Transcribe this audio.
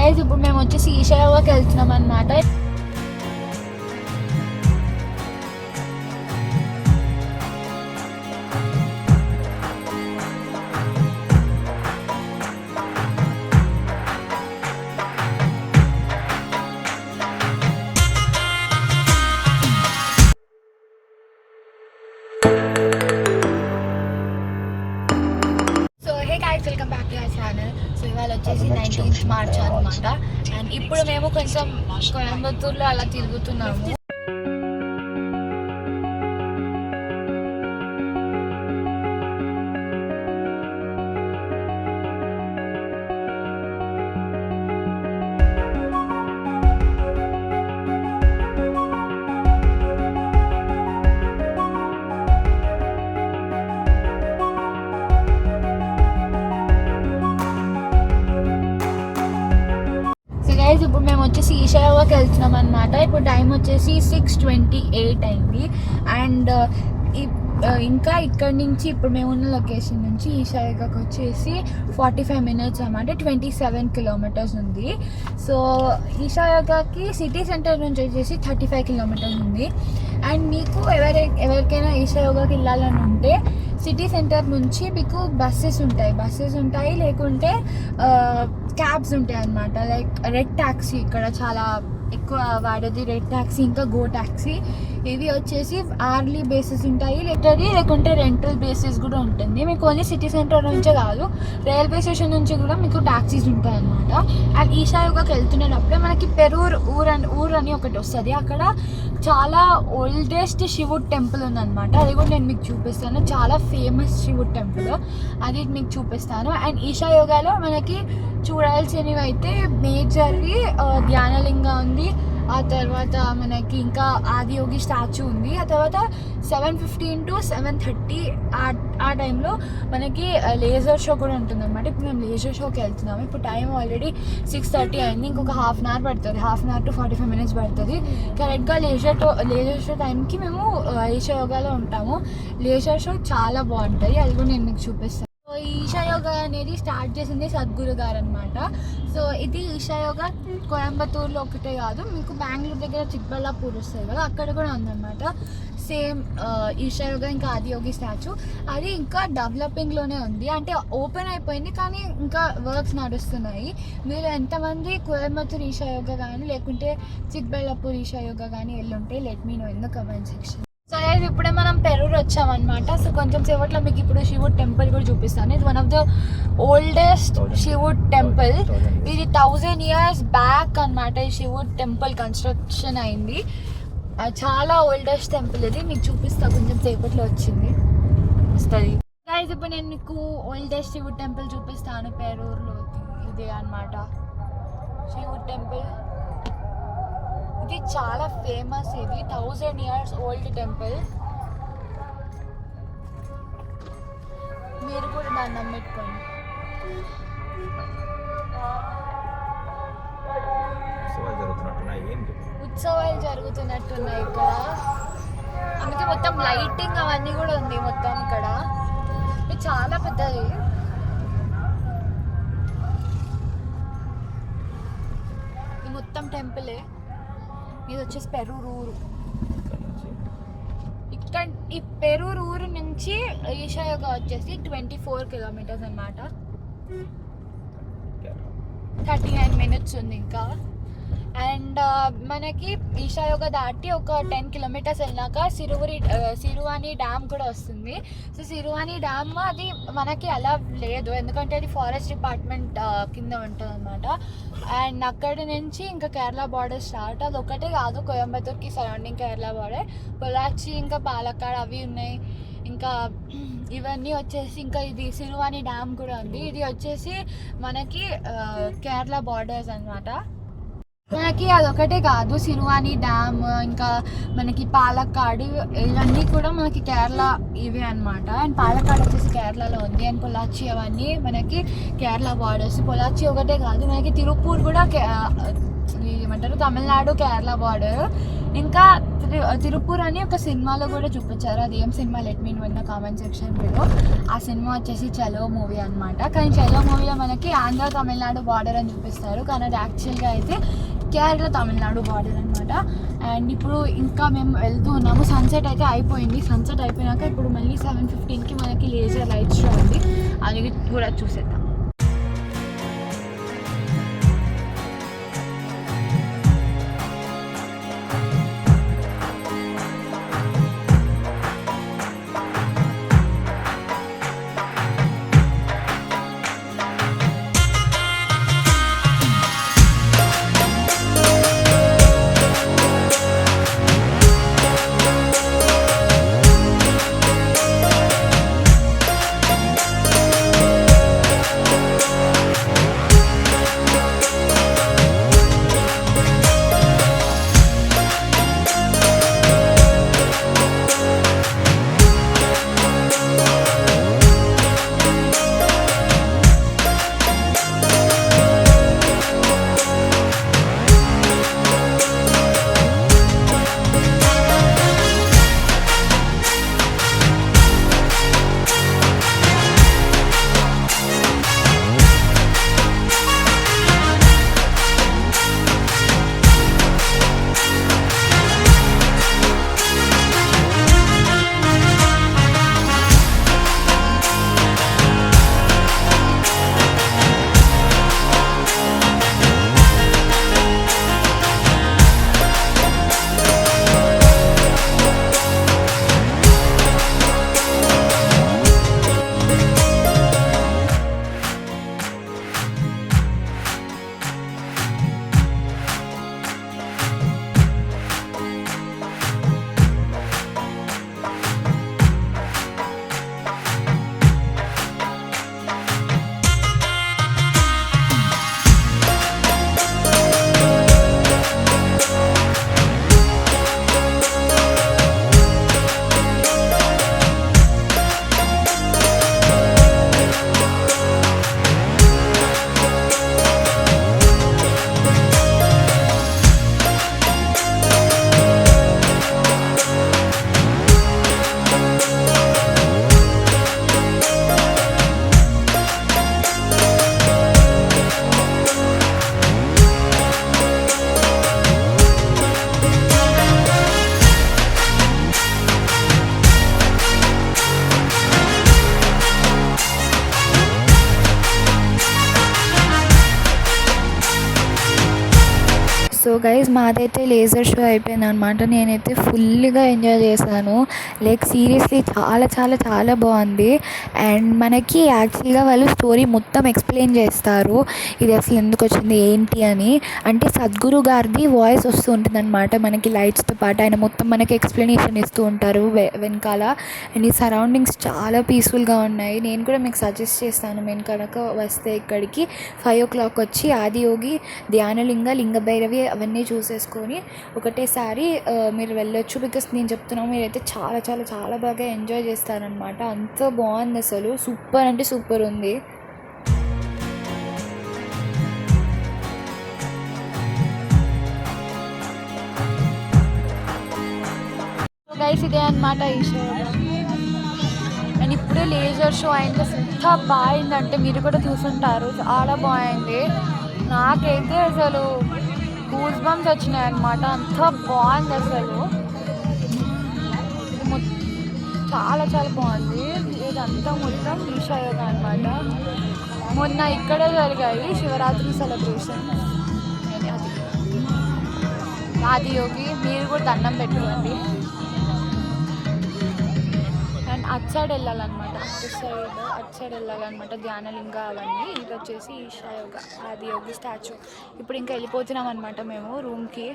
Guys ఇప్పుడు మేము వచ్చేసి ఈషాయోగాకి వెళ్తున్నాం అన్నమాట. Welcome back to our channel. So ఇవాళ వచ్చేసి 19th మార్చ్ అనమాట. అండ్ ఇప్పుడు మేము కొంచెం కోయంబత్తూరులో అలా తిరుగుతున్నాము. ఇప్పుడు మేము వచ్చేసి ఈషాయోగాకి వెళ్తున్నాం అనమాట. ఇప్పుడు టైం వచ్చేసి 6:28 అయింది. అండ్ ఇంకా ఇక్కడ నుంచి ఇప్పుడు మేము ఉన్న లొకేషన్ నుంచి ఈషాయోగాకి వచ్చేసి 45 minutes అన్నమాట. 27 kilometers ఉంది. సో ఈషాయోగాకి సిటీ సెంటర్ నుంచి వచ్చేసి 35 kilometers ఉంది. అండ్ మీకు ఎవరికైనా ఈషాయోగాకి వెళ్ళాలని ఉంటే సిటీ సెంటర్ నుంచి మీకు బస్సెస్ ఉంటాయి లేకుంటే క్యాబ్స్ ఉంటాయి అన్నమాట. లైక్ రెడ్ ట్యాక్సీ ఇక్కడ చాలా ఎక్కువ వాడేది రెడ్ ట్యాక్సీ, ఇంకా గో ట్యాక్సీ. ఇవి వచ్చేసి అవర్లీ బేసిస్ ఉంటాయి, లేకుంటే రెంటల్ బేసిస్ కూడా ఉంటుంది. మీకు ఓన్లీ సిటీ సెంటర్ నుంచే కాదు, రైల్వే స్టేషన్ నుంచి కూడా మీకు ట్యాక్సీస్ ఉంటాయి అన్నమాట. అండ్ ఈషాయోగాకి వెళ్తున్నప్పుడే మనకి పెరూర్ ఊర్ అని ఒకటి వస్తుంది. అక్కడ చాలా ఓల్డెస్ట్ శివుడు టెంపుల్ ఉందన్నమాట. అది కూడా నేను మీకు చూపిస్తాను. చాలా ఫేమస్ శివుడు టెంపుల్, అది మీకు చూపిస్తాను. అండ్ ఈషాయోగాలో మనకి చూడాల్సినవి అయితే మేజర్వి ధ్యానలింగ ఉంది. ఆ తర్వాత మనకి ఇంకా ఆదియోగి స్టాచ్యూ ఉంది. ఆ తర్వాత 7:15 to 7:30 ఆ టైంలో మనకి లేజర్ షో కూడా ఉంటుంది అనమాట. ఇప్పుడు మేము లేజర్ షోకి వెళ్తున్నాము. ఇప్పుడు టైం ఆల్రెడీ 6:30 అయింది. ఇంకొక హాఫ్ అన్ అవర్ పడుతుంది, half an hour to 45 minutes పడుతుంది. కరెక్ట్గా లేజర్ షో టైంకి మేము ఈషాయోగాలో ఉంటాము. లేజర్ షో చాలా బాగుంటుంది, అది కూడా నేను మీకు చూపిస్తాను. ఈషాయోగా అనేది స్టార్ట్ చేసింది సద్గురు గారు అనమాట. సో ఇది ఈషాయోగా కోయంబత్తూరులో ఒకటే కాదు, మీకు బెంగళూరు దగ్గర చిక్బళ్ళాపూర్ వస్తుంది కదా, అక్కడ కూడా ఉందన్నమాట. సేమ్ ఈషాయోగా ఇంకా ఆదియోగి స్టాచ్యూ అది ఇంకా డెవలపింగ్లోనే ఉంది. అంటే ఓపెన్ అయిపోయింది కానీ ఇంకా వర్క్స్ నడుస్తున్నాయి. మీరు ఎంతమంది కోయంబత్తూరు ఈషాయోగా కానీ లేకుంటే చిక్బళ్ళాపూర్ ఈషాయోగా కానీ వెళ్ళుంటే let me know in the comment section. So ఇప్పుడే మనం పెరూర్ వచ్చామన్నమాట. సో కొంచెం సేపట్లో మీకు ఇప్పుడు శివుడు టెంపుల్ కూడా చూపిస్తాను. ఇది వన్ ఆఫ్ ద ఓల్డెస్ట్ శివుడు టెంపుల్. ఇది 1000 years బ్యాక్ అన్నమాట ఈ శివుడు టెంపుల్ కన్స్ట్రక్షన్ అయింది. చాలా ఓల్డెస్ట్ టెంపుల్ ఇది, మీకు చూపిస్తా కొంచెం సేపట్లో వస్తుంది. ఇప్పుడు నేను మీకు ఓల్డెస్ట్ శివుడు టెంపుల్ చూపిస్తాను పెరూర్లో. ఇదే అన్నమాట శివుడు టెంపుల్. ఇది చాలా ఫేమస్, ఇది 1000 years ఓల్డ్ టెంపుల్. మీరు కూడా దాన్ని నమ్మెట్టుకోండి. ఉత్సవాలు జరుగుతున్నట్టున్నాయి ఇక్కడ. అందుకే మొత్తం లైటింగ్ అవన్నీ కూడా ఉంది మొత్తం ఇక్కడ. ఇది చాలా పెద్దది. ఇది మొత్తం టెంపులే. ఇది వచ్చేసి పెరూర్ ఊరు. ఇక్కడ ఈ పెరూర్ ఊరు నుంచి ఈషాయోగా వచ్చేసి 24 kilometers అన్నమాట. 39 minutes ఉంది ఇంకా. అండ్ మనకి ఈషాయోగా దాటి ఒక 10 kilometers వెళ్ళినాక సిరువాని డ్యామ్ కూడా వస్తుంది. సో సిరువాని డ్యామ్ అది మనకి అలా లేదు, ఎందుకంటే అది ఫారెస్ట్ డిపార్ట్మెంట్ కింద ఉంటుంది అనమాట. అండ్ అక్కడి నుంచి ఇంకా కేరళ బార్డర్ స్టార్ట్. అది ఒకటే కాదు, కోయంబత్తూర్కి సరౌండింగ్ కేరళ బార్డర్, పొలాచి ఇంకా పాలక్కాడ్ అవి ఉన్నాయి. ఇంకా ఇవన్నీ వచ్చేసి ఇంకా ఇది సిరువాని డ్యామ్ కూడా ఉంది. ఇది వచ్చేసి మనకి కేరళ బార్డర్స్ అన్నమాట. మనకి అదొకటే కాదు, సిరువాని డ్యామ్ ఇంకా మనకి పాలక్కాడ్ ఇవన్నీ కూడా మనకి కేరళ ఇవే అనమాట. అండ్ పాలక్కాడ్ వచ్చేసి కేరళలో ఉంది. అండ్ పొలాచి అవన్నీ మనకి కేరళ బార్డర్స్. పొలాచి ఒకటే కాదు, మనకి తిరుపూర్ కూడా ఏమంటారు తమిళనాడు కేరళ బార్డర్. ఇంకా తిరుపూర్ అని ఒక సినిమాలో కూడా చూపించారు, అది ఏం cinema let me know in the comment section below. ఆ సినిమా వచ్చేసి చలో మూవీ అనమాట. కానీ చలో మూవీలో మనకి ఆంధ్ర తమిళనాడు బార్డర్ అని చూపిస్తారు, కానీ అది యాక్చువల్గా అయితే కేరళ తమిళనాడు బార్డర్ అనమాట. అండ్ ఇప్పుడు ఇంకా మేము వెళ్తూ ఉన్నాము. సన్సెట్ అయితే అయిపోయింది. సన్సెట్ అయిపోయినాక ఇప్పుడు మళ్ళీ 7:15కి మనకి లేజర్ లైట్ షో ఉంది, అది కూడా చూసేద్దాం. సో గైజ్ మాదైతే లేజర్ షో అయిపోయింది అనమాట. నేనైతే ఫుల్గా ఎంజాయ్ చేశాను. లైక్ సీరియస్లీ చాలా చాలా చాలా బాగుంది. అండ్ మనకి యాక్చువల్గా వాళ్ళు స్టోరీ మొత్తం ఎక్స్ప్లెయిన్ చేస్తారు, ఇది అసలు ఎందుకు వచ్చింది ఏంటి అని. అంటే సద్గురు గారిది వాయిస్ వస్తూ ఉంటుంది అనమాట మనకి లైట్స్తో పాటు. ఆయన మొత్తం మనకి ఎక్స్ప్లెనేషన్ ఇస్తూ ఉంటారు వెనకాల. అండ్ ఈ సరౌండింగ్స్ చాలా పీస్ఫుల్గా ఉన్నాయి. నేను కూడా మీకు సజెస్ట్ చేస్తాను, మేము కనుక వస్తే ఇక్కడికి 5 o'clock వచ్చి ఆదియోగి, ధ్యానలింగ, లింగభైరవి అవన్నీ చూసేసుకొని ఒకటేసారి మీరు వెళ్ళొచ్చు. బికాస్ నేను చెప్తున్నాను, మీరైతే చాలా చాలా చాలా బాగా ఎంజాయ్ చేస్తారనమాట. అంత బాగుంది అసలు, సూపర్ అంటే సూపర్ ఉంది. గైస్ ఇదే అనమాట ఈ షో. అండ్ ఇప్పుడే లేజర్ షో అయింది, ఎంత బాగుందంటే మీరు కూడా చూసుంటారు, చాలా బాగుంది. నాకైతే అసలు గూస్ బంప్స్ వచ్చినాయి అనమాట, అంత బాగుంది అసలు. చాలా చాలా బాగుంది. ఇదంతా మొత్తం ఈషా యోగా అనమాట. మొన్న ఇక్కడే జరిగాయి శివరాత్రి సెలబ్రేషన్. ఆదియోగి, మీరు కూడా దండం పెట్టుకోండి. అండ్ అటు సైడ్ వెళ్ళాలన్నమాట, అటు సైడ్ వెళ్ళాలన్నమాట ధ్యానలింగ అవన్నీ. ఇది వచ్చేసి ఈషా యోగా ఆదియోగి స్టాచ్యూ. ఇప్పుడు ఇంకా వెళ్ళిపోతున్నాం అనమాట మేము రూమ్కి.